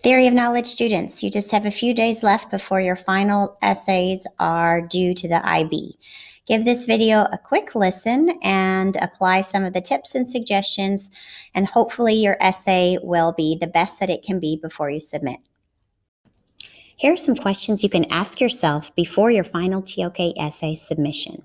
Theory of knowledge students, you just have a few days left before your final essays are due to the IB. Give this video a quick listen and apply some of the tips and suggestions, and hopefully your essay will be the best that it can be before you submit. Here are some questions you can ask yourself before your final TOK essay submission.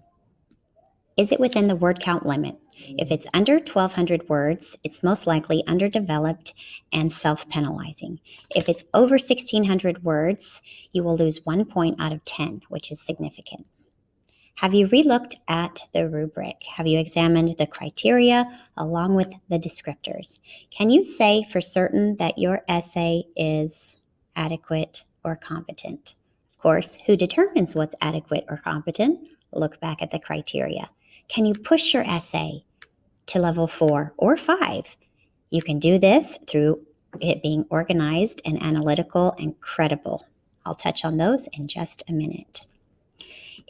Is it within the word count limit? If it's under 1,200 words, it's most likely underdeveloped and self-penalizing. If it's over 1,600 words, you will lose 1 point out of 10, which is significant. Have you relooked at the rubric? Have you examined the criteria along with the descriptors? Can you say for certain that your essay is adequate or competent? Of course, who determines what's adequate or competent? Look back at the criteria. Can you push your essay to level 4 or 5? You can do this through it being organized and analytical and credible. I'll touch on those in just a minute.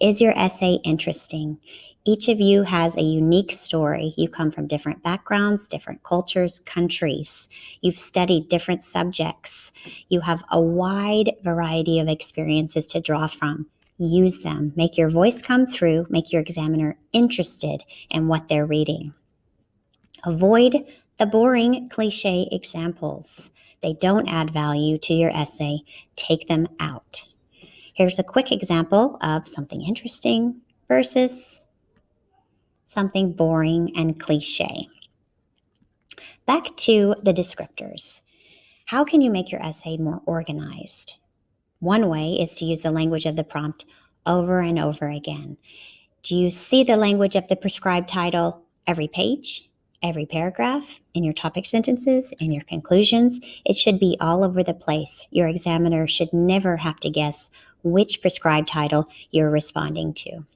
Is your essay interesting? Each of you has a unique story. You come from different backgrounds, different cultures, countries. You've studied different subjects. You have a wide variety of experiences to draw from. Use them. Make your voice come through. Make your examiner interested in what they're reading. Avoid the boring cliche examples. They don't add value to your essay. Take them out. Here's a quick example of something interesting versus something boring and cliche. Back to the descriptors. How can you make your essay more organized? One way is to use the language of the prompt over and over again. Do you see the language of the prescribed title every page, every paragraph, in your topic sentences, in your conclusions? It should be all over the place. Your examiner should never have to guess which prescribed title you're responding to.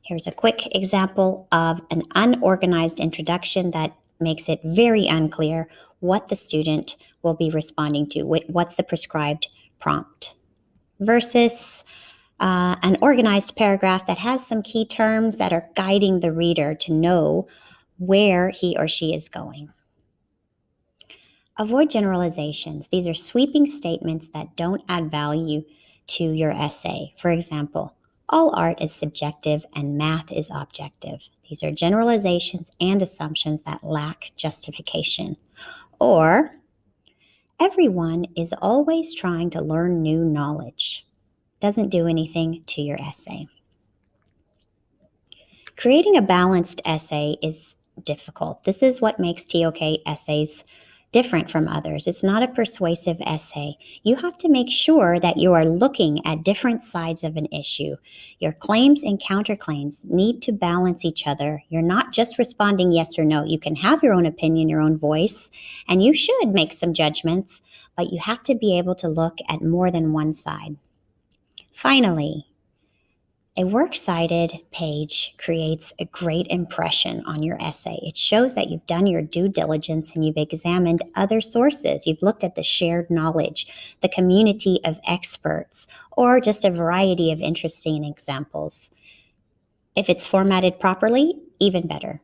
Here's a quick example of an unorganized introduction that makes it very unclear what the student will be responding to, what's the prescribed prompt, versus an organized paragraph that has some key terms that are guiding the reader to know where he or she is going. Avoid generalizations. These are sweeping statements that don't add value to your essay. For example, all art is subjective and math is objective. These are generalizations and assumptions that lack justification. Or, everyone is always trying to learn new knowledge. Doesn't do anything to your essay. Creating a balanced essay is difficult. This is what makes TOK essays different from others. It's not a persuasive essay. You have to make sure that you are looking at different sides of an issue. Your claims and counterclaims need to balance each other. You're not just responding yes or no. You can have your own opinion, your own voice, and you should make some judgments, but you have to be able to look at more than one side. Finally, a works-cited page creates a great impression on your essay. It shows that you've done your due diligence and you've examined other sources. You've looked at the shared knowledge, the community of experts, or just a variety of interesting examples. If it's formatted properly, even better.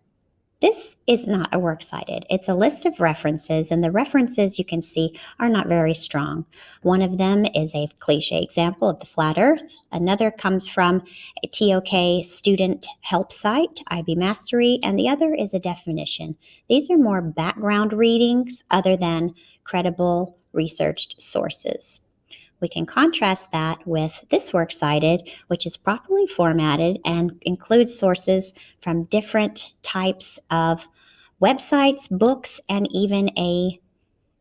This is not a works cited. It's a list of references, and the references you can see are not very strong. One of them is a cliche example of the flat earth. Another comes from a TOK student help site, IB Mastery, and the other is a definition. These are more background readings other than credible researched sources. We can contrast that with this works cited, which is properly formatted and includes sources from different types of websites, books, and even a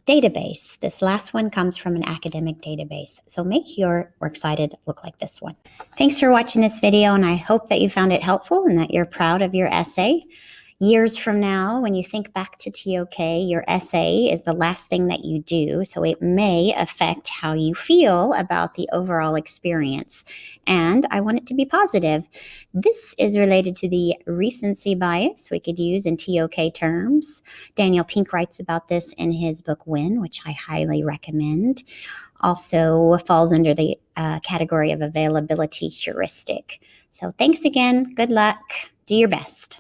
database. This last one comes from an academic database. So make your works cited look like this one. Thanks for watching this video, and I hope that you found it helpful and that you're proud of your essay. Years from now, when you think back to TOK, your essay is the last thing that you do, so it may affect how you feel about the overall experience. And I want it to be positive. This is related to the recency bias we could use in TOK terms. Daniel Pink writes about this in his book Win, which I highly recommend. Also falls under the category of availability heuristic. So thanks again. Good luck. Do your best.